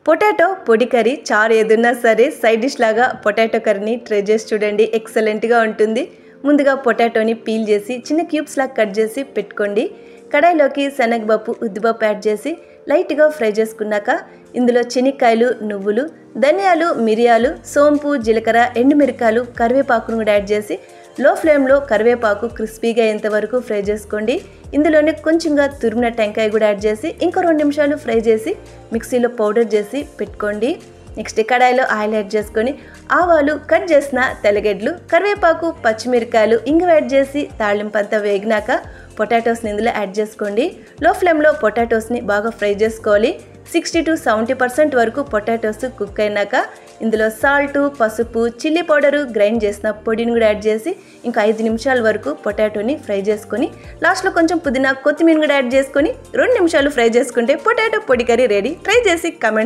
Potato పొడి curry చారు ఏదున్నా సరే సైడ్ డిష్ లాగా పొటాటో కర్రీని ట్రై చేసి చూడండి. ఎక్సలెంట్గా ఉంటుంది. ముందుగా పొటాటోని పీల్ చేసి చిన్న క్యూబ్స్ లాగా కట్ చేసి పెట్టుకోండి. కడాయిలోకి శనగపప్పు ఉద్దిపప్పు యాడ్ చేసి లైట్గా ఫ్రై చేసుకున్నాక ఇందులో శనక్కాయలు, నువ్వులు, ధనియాలు, మిరియాలు, సోంపు, జీలకర్ర, ఎండుమిరకాయలు, కరివేపాకును కూడా యాడ్ చేసి లో ఫ్లేమ్లో కరివేపాకు క్రిస్పీగా అయ్యేంతవరకు ఫ్రై చేసుకోండి. ఇందులోనే కొంచెంగా తురిమిన టెంకాయ కూడా యాడ్ చేసి ఇంకో 2 నిమిషాలు ఫ్రై చేసి మిక్సీలో పౌడర్ చేసి పెట్టుకోండి. నెక్స్ట్ కడాయిలో ఆయిల్ యాడ్ చేసుకొని ఆవాలు, కట్ చేసిన తెల్లగడ్డలు, కరివేపాకు, పచ్చిమిరకాయలు, ఇంగువ యాడ్ చేసి తాళింపు అంతా వేగినాక పొటాటోస్ని ఇందులో యాడ్ చేసుకోండి. లో ఫ్లేమ్లో పొటాటోస్ని బాగా ఫ్రై చేసుకోవాలి. 60 to 70% వరకు పొటాటోస్ కుక్ అయినాక ఇందులో సాల్టు, పసుపు, చిల్లీ పౌడరు, గ్రైండ్ చేసిన పొడిని కూడా యాడ్ చేసి ఇంకా 5 నిమిషాల వరకు పొటాటోని ఫ్రై చేసుకొని లాస్ట్లో కొంచెం పుదీనా, కొత్తిమీర కూడా యాడ్ చేసుకొని 2 నిమిషాలు ఫ్రై చేసుకుంటే పొటాటో పొడి కర్రీ రెడీ. ట్రై చేసి కమెంట్స్